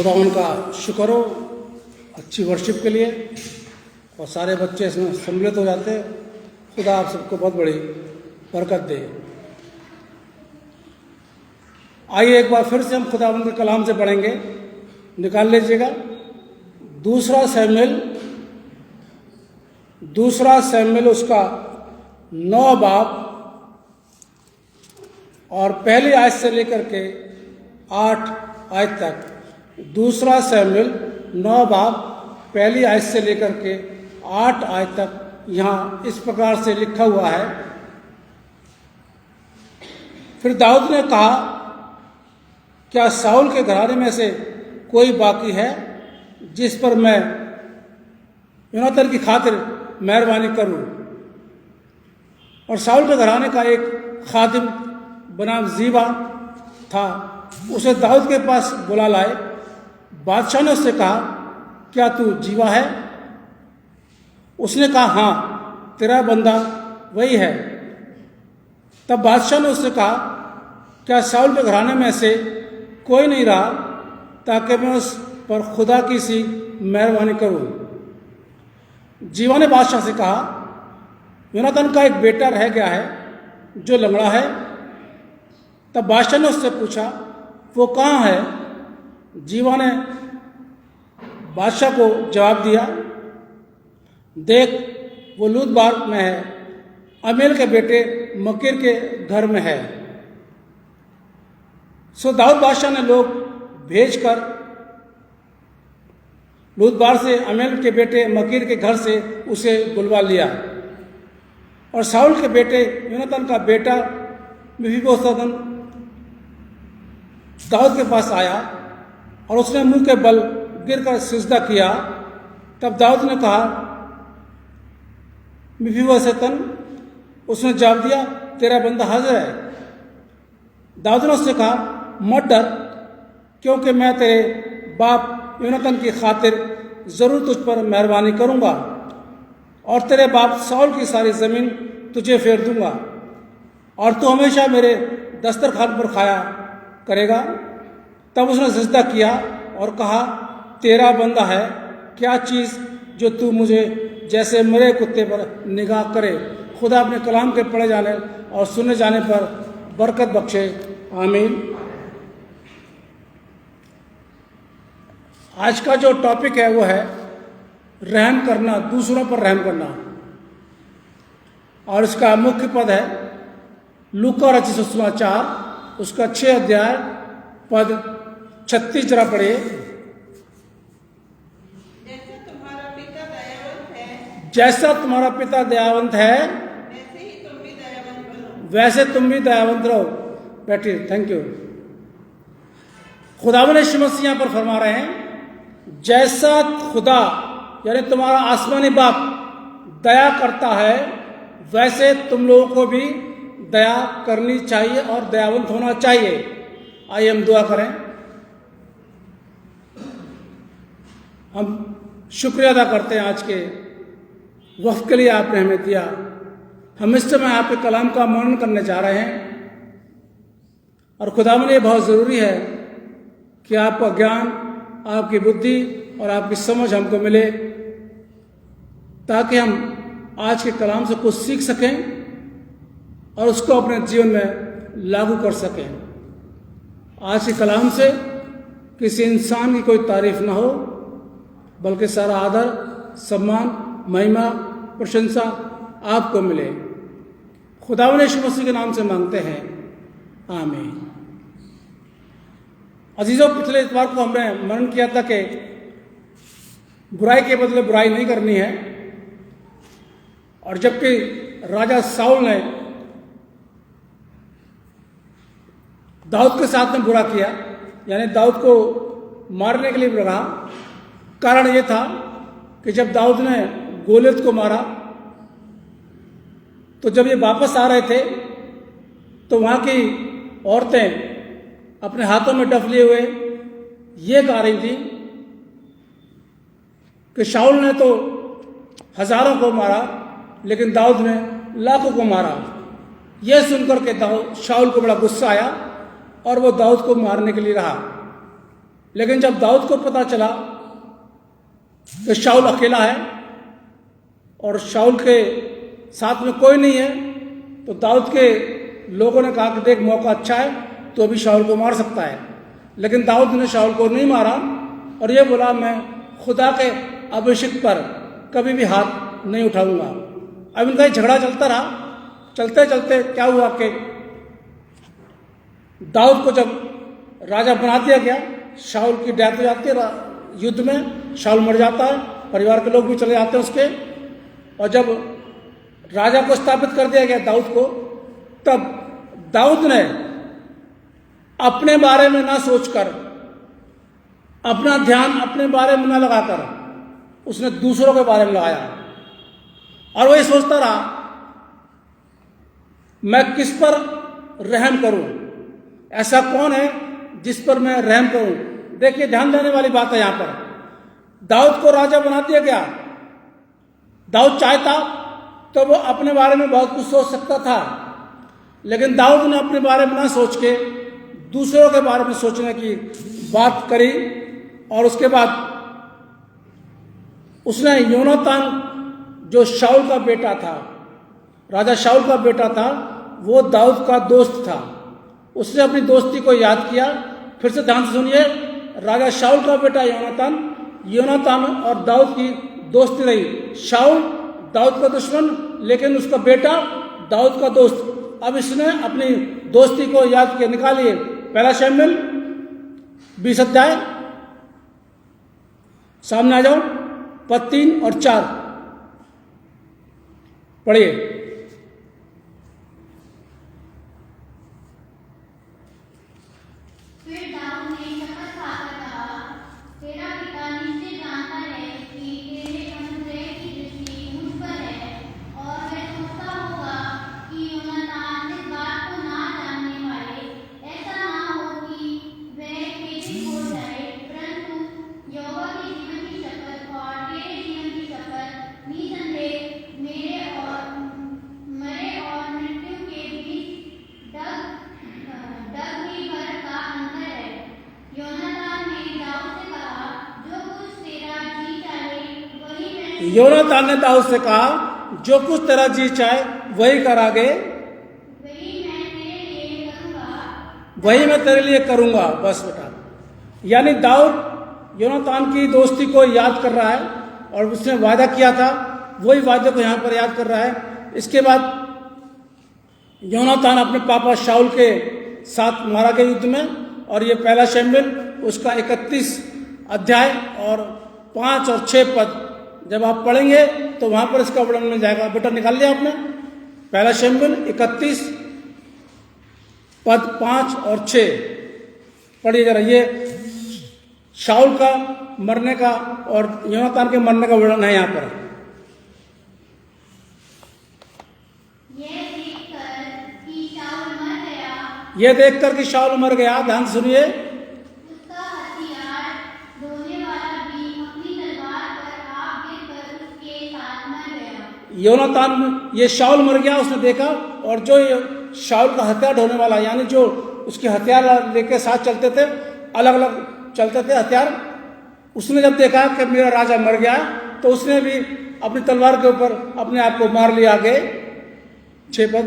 खुदावन का शुक्र हो अच्छी वर्शिप के लिए, और सारे बच्चे इसमें सम्मिलित हो जाते हैं। खुदा आप सबको बहुत बड़ी बरकत दे। आइए एक बार फिर से हम खुदावन के कलाम से पढ़ेंगे। निकाल लीजिएगा दूसरा सैमुएल उसका 9 बाब और पहली आयत से लेकर के 8 आयत तक। दूसरा सैमुएल 9 बाब पहली आयत से लेकर के 8 आयत तक यहाँ इस प्रकार से लिखा हुआ है। फिर दाऊद ने कहा, क्या साउल के घराने में से कोई बाकी है जिस पर मैं योनातान की खातिर मेहरबानी करूं? और साउल के घराने का एक खादिम बनाम जीबा था, उसे दाऊद के पास बुला लाए। बादशाह ने उससे कहा, क्या तू जीवा है? उसने कहा, हाँ, तेरा बंदा वही है। तब बादशाह ने उससे कहा, क्या साउल के घराने में से कोई नहीं रहा ताकि मैं उस पर खुदा की सी मेहरबानी करूं? जीवा ने बादशाह से कहा, योनातान का एक बेटा रह गया है जो लंगड़ा है। तब बादशाह ने उससे पूछा, वो कहाँ है? जीवा ने बादशाह को जवाब दिया, देख, वो लूदबार में है, अमीएल के बेटे मकीर के घर में है। सो दाऊद बादशाह ने लोग भेजकर लूदबार से अमीएल के बेटे मकीर के घर से उसे बुलवा लिया। और साउल के बेटे योनातान का बेटा मेफीबोशेत दाऊद के पास आया और उसने मुंह के बल गिरकर सिजदा किया। तब दाऊद ने कहा, मेफीबोशेत। उसने जवाब दिया, तेरा बंदा हाजिर है। दाऊद ने उससे कहा, मत डर, क्योंकि मैं तेरे बाप योनातान की खातिर जरूर तुझ पर मेहरबानी करूंगा और तेरे बाप साउल की सारी जमीन तुझे फेर दूंगा और तू हमेशा मेरे दस्तरखान पर खाया करेगा। तब उसने सजदा किया और कहा, तेरा बंदा है क्या चीज़ जो तू मुझे जैसे मेरे कुत्ते पर निगाह करे। खुदा अपने कलाम के पढ़े जाने और सुने जाने पर बरकत बख्शे, आमीन। आज का जो टॉपिक है वो है रहम करना, दूसरों पर रहम करना, और इसका मुख्य पद है लूका रचित सुसमाचार उसका 6 अध्याय पद 36। जरा पढ़िए। जैसा तुम्हारा पिता दयावंत है वैसे तुम भी दयावंत रहो। बैठिए, थैंक यू। खुदावंद यीशु मसीह यहाँ पर फरमा रहे हैं, जैसा खुदा यानी तुम्हारा आसमानी बाप दया करता है वैसे तुम लोगों को भी दया करनी चाहिए और दयावंत होना चाहिए। आइए हम दुआ करें। हम शुक्रिया अदा करते हैं आज के वक्त के लिए आपने हमें दिया। हम इस समय आपके कलाम का मनन करने जा रहे हैं और खुदावंद ये बहुत ज़रूरी है कि आपका ज्ञान, आपकी बुद्धि और आपकी समझ हमको मिले ताकि हम आज के कलाम से कुछ सीख सकें और उसको अपने जीवन में लागू कर सकें। आज के कलाम से किसी इंसान की कोई तारीफ ना हो, बल्कि सारा आदर, सम्मान, महिमा, प्रशंसा आपको मिले। खुदावंद यीशु मसीह के नाम से मांगते हैं, आमीन। अजीजों, पिछले इतवार को हमने मनन किया था कि बुराई के बदले बुराई नहीं करनी है, और जबकि राजा साउल ने दाऊद के साथ में बुरा किया, यानी दाऊद को मारने के लिए लगा। कारण ये था कि जब दाऊद ने गोलियत को मारा तो जब ये वापस आ रहे थे तो वहाँ की औरतें अपने हाथों में डफ लिए हुए ये गा रही थी कि शाऊल ने तो हजारों को मारा लेकिन दाऊद ने लाखों को मारा। यह सुनकर के शाऊल को बड़ा गुस्सा आया और वो दाऊद को मारने के लिए रहा। लेकिन जब दाऊद को पता चला कि शाऊल अकेला है और शाऊल के साथ में कोई नहीं है, तो दाऊद के लोगों ने कहा कि देख, मौका अच्छा है, तो अभी शाऊल को मार सकता है। लेकिन दाऊद ने शाऊल को नहीं मारा और ये बोला, मैं खुदा के अभिषेक पर कभी भी हाथ नहीं उठाऊंगा। अब इनका झगड़ा चलता रहा। चलते चलते क्या हुआ कि दाऊद को जब राजा बना दिया गया, शाऊल की डेथ हो जाती है युद्ध में, शाऊल मर जाता है, परिवार के लोग भी चले जाते हैं उसके। और जब राजा को स्थापित कर दिया गया दाऊद को, तब दाऊद ने अपने बारे में ना सोचकर, अपना ध्यान अपने बारे में ना लगाकर, उसने दूसरों के बारे में लगाया और वही सोचता रहा, मैं किस पर रहम करूं, ऐसा कौन है जिस पर मैं रहम करूं। देखिए, ध्यान देने वाली बात है यहां पर। दाऊद को राजा बना दिया गया। दाऊद चाहता तो वो अपने बारे में बहुत कुछ सोच सकता था, लेकिन दाऊद ने अपने बारे में ना सोच के दूसरों के बारे में सोचने की बात करी। और उसके बाद उसने योनातान, जो शाऊल का बेटा था, राजा शाऊल का बेटा था, वो दाऊद का दोस्त था, उसने अपनी दोस्ती को याद किया। फिर से ध्यान से सुनिए, राजा शाऊल का बेटा योनातान और दाऊद की दोस्ती रही। शाऊल दाऊद का दुश्मन, लेकिन उसका बेटा दाऊद का दोस्त। अब इसने अपनी दोस्ती को याद किया। निकालिए पहला शमूएल 20 अध्याय, सामने आ जाओ, पद 3 और 4 पढ़िए। योनातान ने दाऊद से कहा, जो कुछ तेरा जी चाहे वही कर, आगे वही मैं तेरे लिए करूंगा। बस बेटा, यानी दाऊद योनातान की दोस्ती को याद कर रहा है और उसने वादा किया था, वही वादे को यहां पर याद कर रहा है। इसके बाद योनातान अपने पापा शाऊल के साथ मारा गया युद्ध में। और ये पहला शमूएल उसका 31 अध्याय और 5 और 6 पद जब आप पढ़ेंगे तो वहां पर इसका वर्णन मिल जाएगा। बेटा निकाल लिया आपने, पहला शमूएल 31 पद 5 और 6 पढ़िए जरा। ये शाऊल का मरने का और योनातान के मरने का वर्णन है यहां पर। यह देखकर कि शाऊल मर गया, ध्यान सुनिए, योनातान, ये शाऊल मर गया, उसने देखा, और जो शाऊल का हथियार ढोने वाला, यानी जो उसके हथियार लेके साथ चलते थे, अलग अलग चलते थे हथियार, उसने जब देखा कि मेरा राजा मर गया, तो उसने भी अपनी तलवार के ऊपर अपने आप को मार लिया। आगे 6 पद।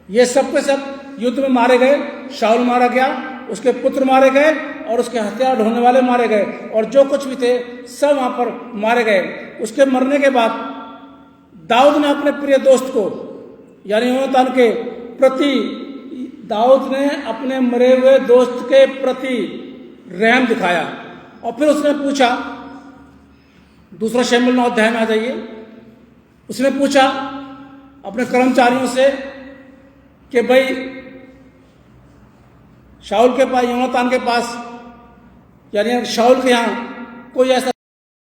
ये सब के सब युद्ध में मारे गए। शाऊल मारा गया, उसके पुत्र मारे गए और उसके हथियार ढोने वाले मारे गए, और जो कुछ भी थे सब वहां पर मारे गए। उसके मरने के बाद दाऊद ने अपने प्रिय दोस्त को, यानी योनातान के प्रति, दाऊद ने अपने मरे हुए दोस्त के प्रति रहम दिखाया। और फिर उसने पूछा, दूसरा शमूएल 9 अध्याय में आ जाइए, उसने पूछा अपने कर्मचारियों से कि भाई शाऊल के पास, योनातान के पास, यानी शाऊल के यहाँ कोई ऐसा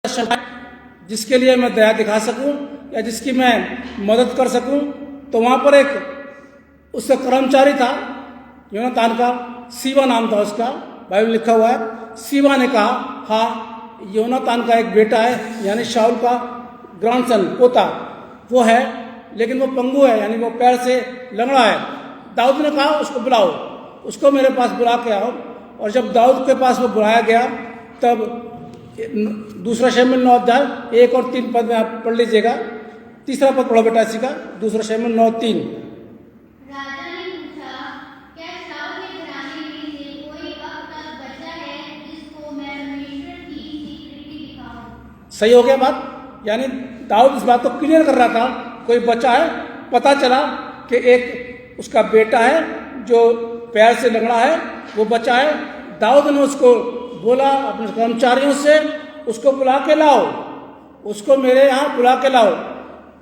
शख्स जिसके लिए मैं दया दिखा सकूं या जिसकी मैं मदद कर सकूं। तो वहां पर एक उसका कर्मचारी था योनातान का, सीबा नाम था उसका, बाइबल लिखा हुआ है। सीबा ने कहा, हाँ, योनातान का एक बेटा है, यानी शाऊल का ग्रैंडसन पोता वो है, लेकिन वो पंगु है, यानी वो पैर से लंगड़ा है। दाऊद ने कहा उसको बुलाओ, उसको मेरे पास बुला के आओ। और जब दाऊद के पास वो बुलाया गया तब दूसरा शमूएल 9 अध्याय 1 और 3 पद में आप पढ़ लीजिएगा। तीसरा पद पढ़ो बेटा इसी का, दूसरा शमूएल 9:3। राजा ने पूछा, क्या शाऊल के घराने में से कोई अब तक बचा है जिसको मैं परमेश्वर की सी कृति दिखाऊं? सही हो गया बात, यानी दाऊद इस बात को क्लियर कर रहा था, कोई बचा है। पता चला कि एक उसका बेटा है जो पैर से लंगड़ा है, वो बचा है। दाऊद ने उसको बोला अपने कर्मचारियों से, उसको बुला के लाओ, उसको मेरे यहाँ बुला के लाओ।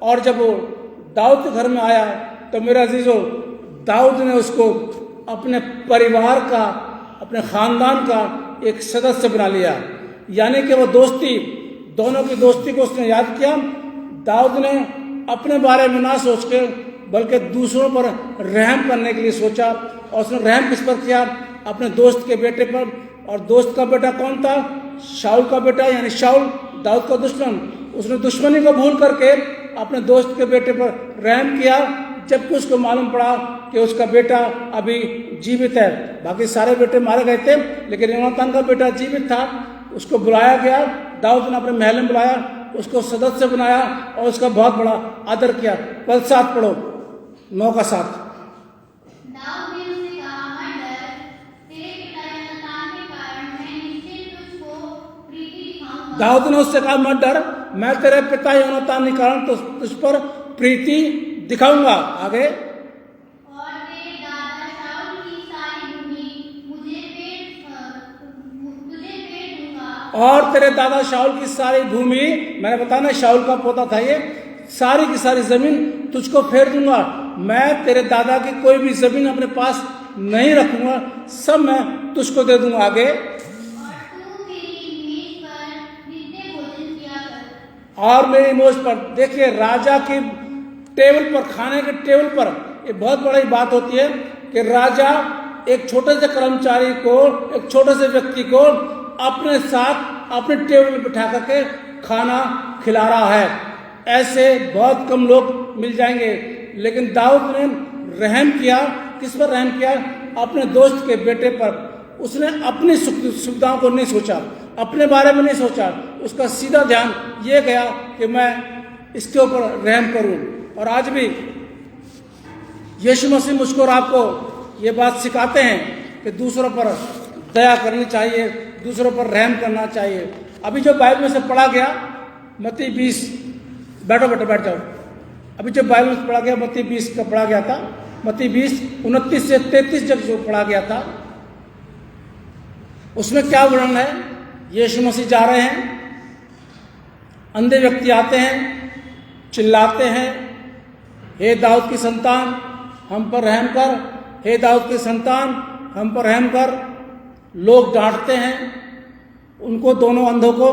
और जब वो दाऊद के घर में आया तो मेरा अजीजों, दाऊद ने उसको अपने परिवार का, अपने खानदान का एक सदस्य बना लिया। यानी कि वो दोस्ती, दोनों की दोस्ती को उसने याद किया। दाऊद ने अपने बारे में ना सोच के बल्कि दूसरों पर रहम करने के लिए सोचा, और उसने रहम किस पर किया? अपने दोस्त के बेटे पर। और दोस्त का बेटा कौन था? शाऊल का बेटा, यानी शाऊल दाऊद का दुश्मन। उसने दुश्मनी को भूल करके अपने दोस्त के बेटे पर रहम किया, जबकि उसको मालूम पड़ा कि उसका बेटा अभी जीवित है। बाकी सारे बेटे मारे गए थे, लेकिन योनातान का बेटा जीवित था। उसको बुलाया गया, दाऊद ने अपने महल में बुलाया, उसको सदस्य बनाया और उसका बहुत बड़ा आदर किया। पद 7 पढ़ो, 9 का 7। दाऊद ने उससे कहा, मत डर, तेरे पिता योनातान के कारण मैं निश्चय तुझको प्रीति दिखाऊंगा। दाऊद ने उससे कहा, मत डर, मैं तेरे पिता योनातान के कारण तुझ पर प्रीति दिखाऊंगा। आगे, और तेरे दादा शाऊल की सारी भूमि तुझे फेर दूंगा। और तेरे दादा शाऊल की सारी भूमि, मैंने बताया ना शाऊल का पोता था ये, सारी की सारी जमीन तुझको फेर दूंगा। मैं तेरे दादा की कोई भी जमीन अपने पास नहीं रखूंगा, सब मैं तुझको दे दूंगा। आगे, और तू मेरी मेज पर नित्य भोजन किया कर। और मेरी मेज पर, देखिए राजा की टेबल पर, खाने के टेबल पर, ये बहुत बड़ी बात होती है कि राजा एक छोटे से कर्मचारी को, एक छोटे से व्यक्ति को अपने साथ अपने टेबल पर बिठा करके खाना खिला रहा है। ऐसे बहुत कम लोग मिल जाएंगे, लेकिन दाऊद ने रहम किया। किस पर रहम किया? अपने दोस्त के बेटे पर। उसने अपनी सुविधाओं को नहीं सोचा, अपने बारे में नहीं सोचा, उसका सीधा ध्यान ये गया कि मैं इसके ऊपर रहम करूं। और आज भी यीशु मसीह मुझको और आपको ये बात सिखाते हैं कि दूसरों पर दया करनी चाहिए, दूसरों पर रहम करना चाहिए। अभी जो बाइबल में से पढ़ा गया मत्ती 20, बैठो बेटा बैठ जाओ। अभी जो बाइबल में पढ़ा गया मत्ती 20 का पढ़ा गया था, मत्ती 20 29 से 33 जब जो पढ़ा गया था, उसमें क्या वर्णन है? यीशु मसीह जा रहे हैं, अंधे व्यक्ति आते हैं, चिल्लाते हैं, हे दाऊद की संतान हम पर रहम कर, हे दाऊद की संतान हम पर रहम कर। लोग डांटते हैं उनको, दोनों अंधों को,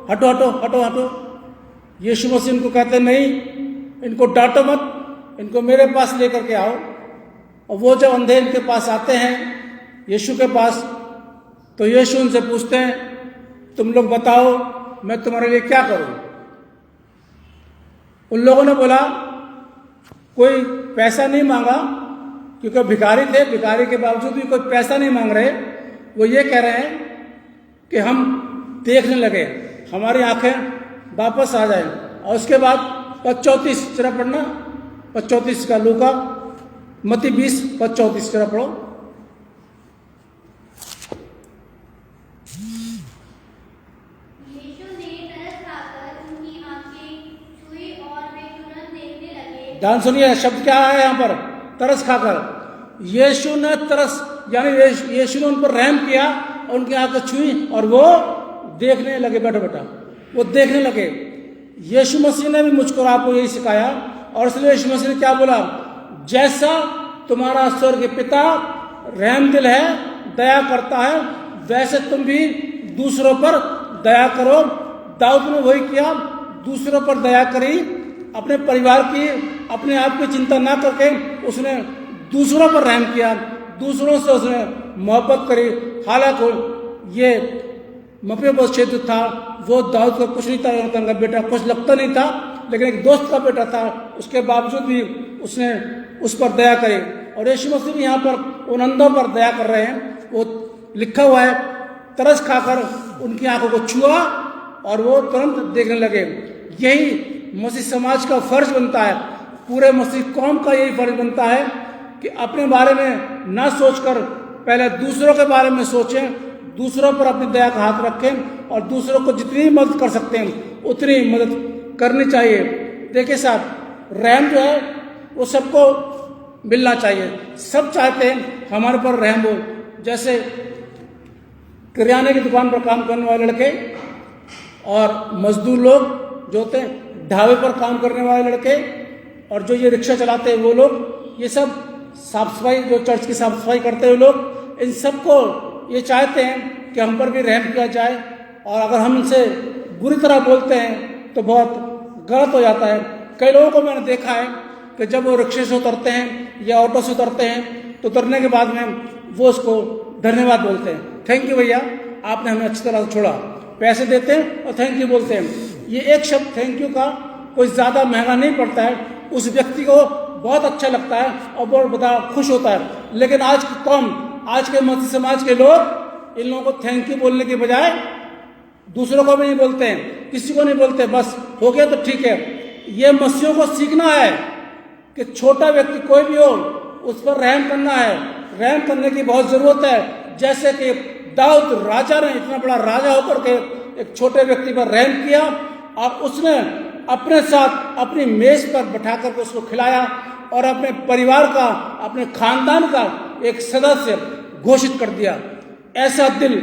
हटो हटो हटो हटो। यीशु मसीह उनको कहते नहीं, इनको डांटो मत, इनको मेरे पास लेकर के आओ। और वो जब अंधे इनके पास आते हैं यीशु के पास, तो यीशु उनसे पूछते हैं, तुम लोग बताओ मैं तुम्हारे लिए क्या करूं? उन लोगों ने बोला, कोई पैसा नहीं मांगा, क्योंकि भिखारी थे, भिखारी के बावजूद भी कोई पैसा नहीं मांग रहे। वो ये कह रहे हैं कि हम देखने लगे, हमारी आंखें वापस आ जाए। और उसके बाद 34 जरा पढ़ना, 34 का लूका, मत्ती 20 34 जरा पढ़ो। यीशु ने तरस खाकर उनकी आंखें छुई और वे तुरंत देखने लगे। ध्यान सुनिए, शब्द क्या है यहाँ पर? तरस खाकर। यीशु ने तरस, यानी यीशु ने उन पर रहम किया और उनकी आंखें छुई और वो देखने लगे। बैठो बेटा, वो देखने लगे। यीशु मसीह ने भी मुझको और आपको यही सिखाया, और इसलिए यीशु मसीह ने क्या बोला? जैसा तुम्हारा स्वर्गीय पिता रहम दिल है, दया करता है, वैसे तुम भी दूसरों पर दया करो। दाऊद ने वही किया, दूसरों पर दया करी, अपने परिवार की, अपने आप की चिंता ना करके उसने दूसरों पर रहम किया, दूसरों से उसने मोहब्बत करी। हालांकि ये मपीबोशेत था, वो दाऊद का कुछ नहीं था, योनातान का बेटा कुछ लगता नहीं था, लेकिन एक दोस्त का बेटा था, उसके बावजूद भी उसने उस पर दया करी। और यीशु मसीह भी यहाँ पर उन अंधों पर दया कर रहे हैं। वो लिखा हुआ है, तरस खाकर उनकी आंखों को छुआ और वो तुरंत देखने लगे। यही मसीह समाज का फर्ज बनता है, पूरे मसीह कौम का यही फर्ज बनता है कि अपने बारे में ना सोचकर पहले दूसरों के बारे में सोचें, दूसरों पर अपनी दया का हाथ रखें और दूसरों को जितनी मदद कर सकते हैं उतनी मदद करनी चाहिए। देखिए साहब, रहम जो है वो सबको मिलना चाहिए। सब चाहते हैं हमारे पर रहम हो। जैसे किराने की दुकान पर काम करने वाले लड़के और मजदूर लोग जो होते हैं, ढाबे पर काम करने वाले लड़के और जो ये रिक्शा चलाते हैं वो लोग, ये सब साफ सफाई, जो चर्च की साफ सफाई करते हुए लोग, इन सबको ये चाहते हैं कि हम पर भी रहम किया जाए। और अगर हम इनसे बुरी तरह बोलते हैं तो बहुत गलत हो जाता है। कई लोगों को मैंने देखा है कि जब वो रिक्शे से उतरते हैं या ऑटो से उतरते हैं तो उतरने के बाद में वो उसको धन्यवाद बोलते हैं, थैंक यू भैया, आपने हमें अच्छी तरह से छोड़ा। पैसे देते हैं और थैंक यू बोलते हैं। ये एक शब्द थैंक यू का कोई ज़्यादा महंगा नहीं पड़ता है, उस व्यक्ति को बहुत अच्छा लगता है और बहुत बड़ा खुश होता है। लेकिन आज की कौम, आज के मसीह समाज के लोग इन लोगों को थैंक यू बोलने के बजाय दूसरों को भी नहीं बोलते हैं, किसी को नहीं बोलते, बस हो गया तो ठीक है। ये मसीहों को सीखना है कि छोटा व्यक्ति कोई भी हो उस पर रहम करना है, रहम करने की बहुत जरूरत है। जैसे कि दाऊद राजा ने इतना बड़ा राजा होकर के एक छोटे व्यक्ति पर रहम किया और उसने अपने साथ अपनी मेज पर बैठा करके उसको खिलाया और अपने परिवार का, अपने खानदान का एक सदस्य घोषित कर दिया। ऐसा दिल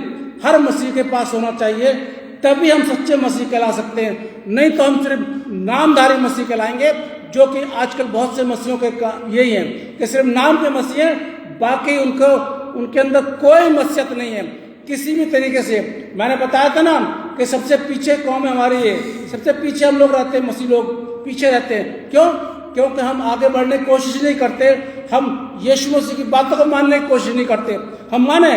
हर मसीह के पास होना चाहिए, तभी हम सच्चे मसीह कहला सकते हैं। नहीं तो हम सिर्फ नामधारी मसीह कहलाएंगे, जो कि आजकल बहुत से मसीहों के यही है कि सिर्फ नाम के मसीह हैं, बाकी उनके अंदर कोई मसीहत नहीं है किसी भी तरीके से। मैंने बताया था ना कि सबसे पीछे कौम है हमारी, ये सबसे पीछे हम लोग रहते हैं, मसीह लोग पीछे रहते हैं। क्यों? क्योंकि हम आगे बढ़ने की कोशिश नहीं करते, हम यीशु मसीह की बातों को मानने की कोशिश नहीं करते। हम माने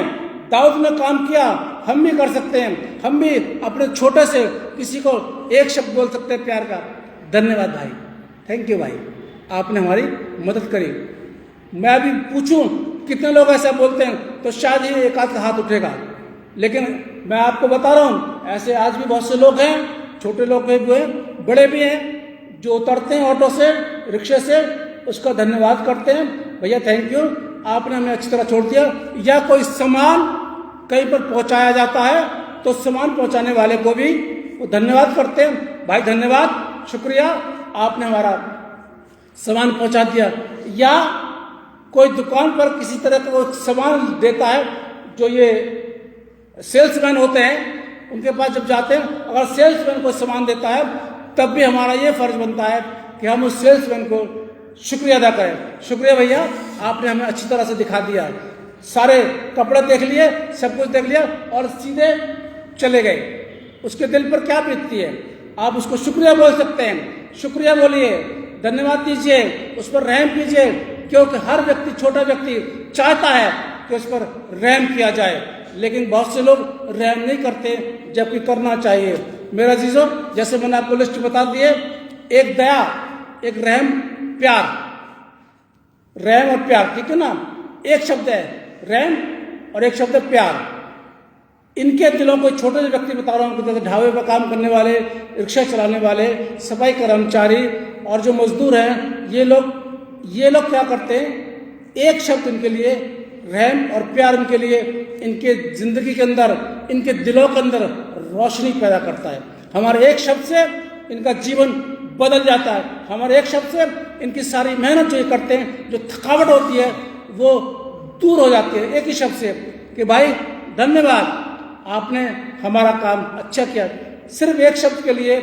दाऊद ने काम किया, हम भी कर सकते हैं। हम भी अपने छोटे से किसी को एक शब्द बोल सकते हैं प्यार का, धन्यवाद भाई, थैंक यू भाई, आपने हमारी मदद करी। मैं अभी पूछूं कितने लोग ऐसा बोलते हैं तो शायद ही एक आध का हाथ उठेगा। लेकिन मैं आपको बता रहा हूं, ऐसे आज भी बहुत से लोग हैं, छोटे लोग भी हैं, बड़े भी हैं, जो उतरते हैं ऑटो से, रिक्शे से, उसका धन्यवाद करते हैं, भैया थैंक यू, आपने हमें अच्छी तरह छोड़ दिया। या कोई सामान कहीं पर पहुंचाया जाता है तो सामान पहुंचाने वाले को भी वो धन्यवाद करते हैं, भाई धन्यवाद, शुक्रिया, आपने हमारा सामान पहुंचा दिया। या कोई दुकान पर किसी तरह का वो सामान देता है, जो ये सेल्समैन होते हैं उनके पास जब जाते हैं, अगर सेल्समैन को सामान देता है तब भी हमारा ये फर्ज बनता है कि हम उस सेल्समैन को शुक्रिया अदा करें, शुक्रिया भैया, आपने हमें अच्छी तरह से दिखा दिया, सारे कपड़े देख लिए, सब कुछ देख लिया और सीधे चले गए। उसके दिल पर क्या बीतती है, आप उसको शुक्रिया बोल सकते हैं, शुक्रिया बोलिए, धन्यवाद दीजिए, उस पर रहम कीजिए, क्योंकि हर व्यक्ति, छोटा व्यक्ति चाहता है कि उस पर रहम किया जाए। लेकिन बहुत से लोग रहम नहीं करते, जबकि करना चाहिए। मेरा जीजो, जैसे मैंने आपको लिस्ट बता दिए, एक दया, एक रहम, प्यार, रहम और प्यार, ठीक है ना, एक शब्द है रहम और एक शब्द है प्यार। इनके दिलों को छोटे से व्यक्ति बता रहा हूं, जैसे ढाबे पर काम करने वाले, रिक्शा चलाने वाले, सफाई कर्मचारी और जो मजदूर हैं, ये लोग क्या करते हैं, एक शब्द इनके लिए रहम और प्यार, इनके लिए इनके जिंदगी के अंदर, इनके दिलों के अंदर रोशनी पैदा करता है। हमारे एक शब्द से इनका जीवन बदल जाता है, हमारे एक शब्द से इनकी सारी मेहनत जो ये करते हैं, जो थकावट होती है, वो दूर हो जाती है। एक ही शब्द से कि भाई धन्यवाद, आपने हमारा काम अच्छा किया। सिर्फ एक शब्द के लिए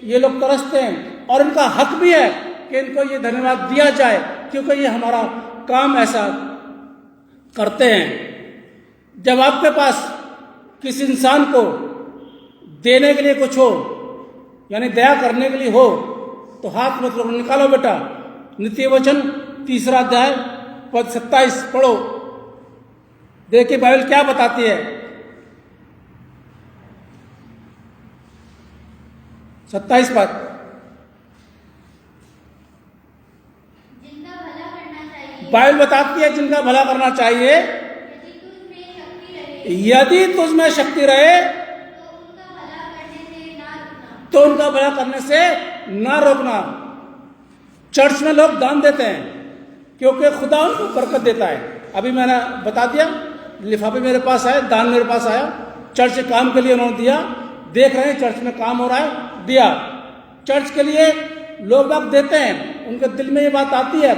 ये लोग तरसते हैं और इनका हक भी है कि इनको ये धन्यवाद दिया जाए, क्योंकि ये हमारा काम ऐसा करते हैं। जब आपके पास किसी इंसान को देने के लिए कुछ हो, यानी दया करने के लिए हो, तो हाथ मत रोको, निकालो बेटा। नीति वचन 3 अध्याय पद 27 पढ़ो, देखिए बाइबल क्या बताती है। 27 पद, बाइबल बताती है जिनका भला करना चाहिए, यदि तुझ में शक्ति रहे यदि तुझ में शक्ति रहे तो उनका भला करने से ना रुकना। तो उनका भला करने से ना रोकना। चर्च में लोग दान देते हैं क्योंकि खुदा उनको बरकत देता है। अभी मैंने बता दिया, लिफाफे मेरे पास आए, दान मेरे पास आया, चर्च के काम के लिए उन्होंने दिया। देख रहे हैं चर्च में काम हो रहा है, दिया। चर्च के लिए लोग बाग देते हैं, उनके दिल में ये बात आती है,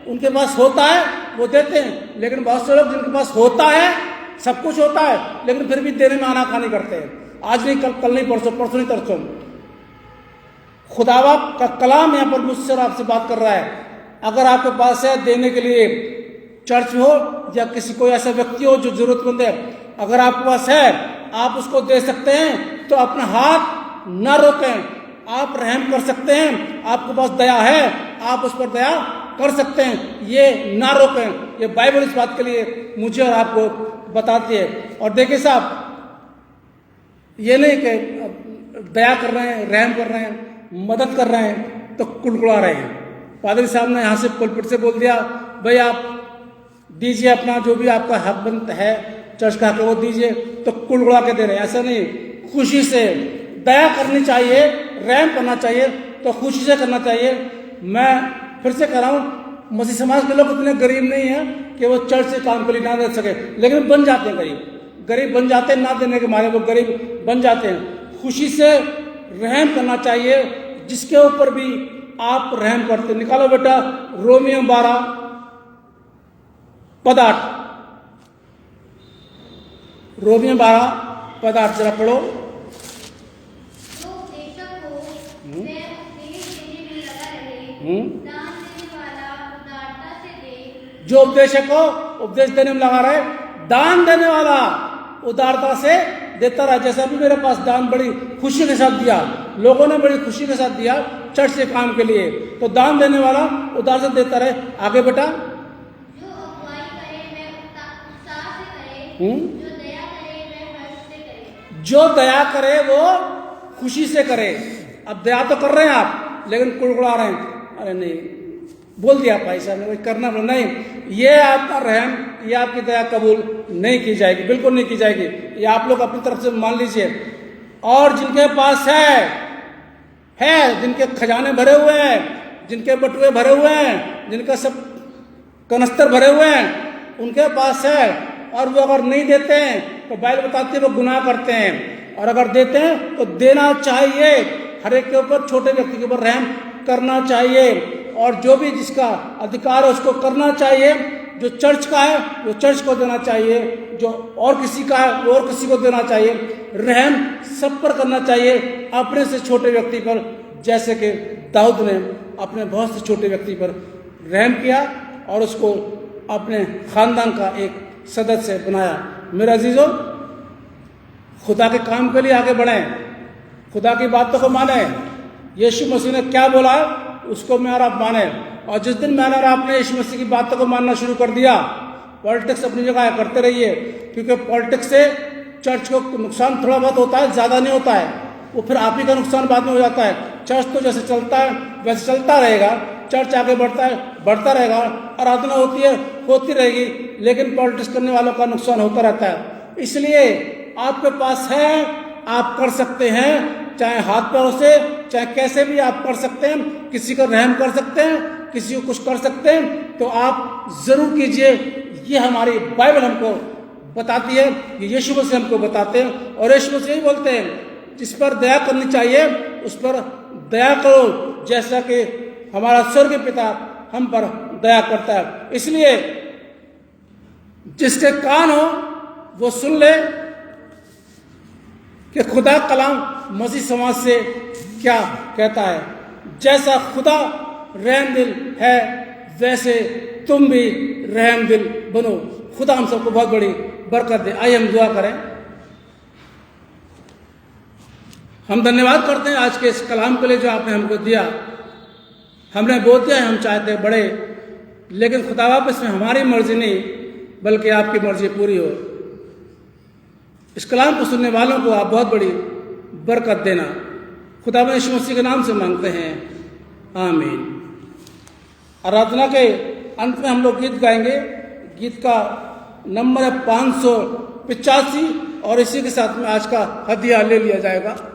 उनके पास होता है वो देते हैं। लेकिन बहुत से लोग जिनके पास होता है, सब कुछ होता है, लेकिन फिर भी देने में आनाकानी करते हैं। आज नहीं, कल नहीं, परसों नहीं, तरसों। खुदावा का कलाम यहाँ पर मुझसे और आपसे बात कर रहा है। अगर आपके पास है देने के लिए, चर्च में हो या किसी कोई ऐसा व्यक्ति हो जो जरूरतमंद है, अगर आपके पास है, आप उसको दे सकते हैं, तो अपना हाथ ना रोकें। आप रहम कर सकते हैं, आपके पास दया है, आप उस पर दया कर सकते हैं, ये ना रोकें। ये बाइबल इस बात के लिए मुझे और आपको बताती है। और देखिए साहब, ये नहीं कि दया कर रहे हैं, रहम कर रहे हैं, मदद कर रहे हैं तो कुड़कुड़ा रहे हैं। पादरी साहब ने यहाँ से पुलपिट से बोल दिया, भाई आप दीजिए अपना जो भी आपका हक बनता है, चर्च का हक वो दीजिए, तो कुड़कुड़ा के दे रहे हैं। ऐसा नहीं, खुशी से दया करनी चाहिए, रहम करना चाहिए तो खुशी से करना चाहिए। मैं फिर से कह रहा हूँ, मसीह समाज के लोग इतने गरीब नहीं हैं कि वो चर्च से काम के लिए ना दे सके, लेकिन बन जाते हैं गरीब बन जाते हैं, ना देने के मारे वो गरीब बन जाते हैं। खुशी से रहम करना चाहिए जिसके ऊपर भी आप रहम करते। निकालो बेटा रोमियो 12 पद 8, रोमियो 12 पद 8 जरा पढ़ो। जो उपदेशक हो वह उपदेश देने में लगा रहे, दान देने वाला उदारता से दे। जो उपदेशक हो उपदेश देने में लगा रहे, दान देने वाला उदारता से देता रहा। जैसा भी मेरे पास दान बड़ी खुशी के साथ दिया, लोगों ने बड़ी खुशी के साथ दिया चर्च के काम के लिए, तो दान देने वाला उदार से देता रहे। आगे बेटा, जो अगुवाई करे वह उत्साह से करे, जो दया करे वह हर्ष से करे। जो दया करे वो खुशी से करे। अब दया तो कर रहे हैं आप, लेकिन कुड़कुड़ा रहे हैं, अरे नहीं, बोल दिया भाई साहब ने करना नहीं, ये आपका रहम, ये आपकी दया कबूल नहीं की जाएगी, बिल्कुल नहीं की जाएगी। ये आप लोग अपनी तरफ से मान लीजिए। और जिनके पास है, जिनके खजाने भरे हुए हैं, जिनके बटुए भरे हुए हैं, जिनका सब कनस्तर भरे हुए हैं, उनके पास है, और वो अगर नहीं देते हैं तो बाइबल बताती है वो गुनाह करते हैं। और अगर देते हैं तो देना चाहिए, हर एक के ऊपर, छोटे व्यक्ति के ऊपर रहम करना चाहिए। और जो भी जिसका अधिकार है उसको करना चाहिए। जो चर्च का है वो चर्च को देना चाहिए, जो और किसी का है वो और किसी को देना चाहिए। रहम सब पर करना चाहिए, अपने से छोटे व्यक्ति पर, जैसे कि दाऊद ने अपने बहुत से छोटे व्यक्ति पर रहम किया और उसको अपने खानदान का एक सदस्य बनाया। मेरे अजीजों, खुदा के काम के लिए आगे बढ़ें, खुदा की बातों को माने। यीशु मसीह ने क्या बोला उसको मैं और आप माने। और जिस दिन मैंने और आपने यीशु मसीह की बातों को मानना शुरू कर दिया, पॉलिटिक्स अपनी जगह करते रहिए, क्योंकि पॉलिटिक्स से चर्च को नुकसान थोड़ा बहुत होता है, ज़्यादा नहीं होता है, वो फिर आप ही का नुकसान बाद में हो जाता है। चर्च तो जैसे चलता है वैसे चलता रहेगा, चर्च आगे बढ़ता है, बढ़ता रहेगा, आराधना होती है, होती रहेगी, लेकिन पॉलिटिक्स करने वालों का नुकसान होता रहता है। इसलिए आपके पास है, आप कर सकते हैं, चाहे हाथ पैरों से, चाहे कैसे भी आप कर सकते हैं। किसी को रहम कर सकते हैं, किसी को कुछ कर सकते हैं, तो आप जरूर कीजिए। ये हमारी बाइबल हमको बताती है, ये यीशु मसीह हमको बताते हैं। और यीशु मसीह यही बोलते हैं, जिस पर दया करनी चाहिए उस पर दया करो, जैसा कि हमारा स्वर्गीय पिता हम पर दया करता है। इसलिए जिसके कान हो वो सुन ले कि खुदा कलाम मसीह समाज से क्या कहता है। जैसा खुदा रहम दिल है वैसे तुम भी रहम दिल बनो। खुदा हम सबको बहुत बड़ी बरकत दे। आइए हम दुआ करें। हम धन्यवाद करते हैं आज के इस कलाम के लिए जो आपने हमको दिया। हमने बोल दिया है हम चाहते हैं बड़े, लेकिन खुदा वापस में हमारी मर्जी नहीं बल्कि आपकी मर्जी पूरी हो। इस कलाम को सुनने वालों को आप बहुत बड़ी बरकत देना। खुदा यीशु मसीह के नाम से मांगते हैं, आमीन। आराधना के अंत में हम लोग गीत गाएंगे। गीत का नंबर है 585 और इसी के साथ में आज का हदिया ले लिया जाएगा।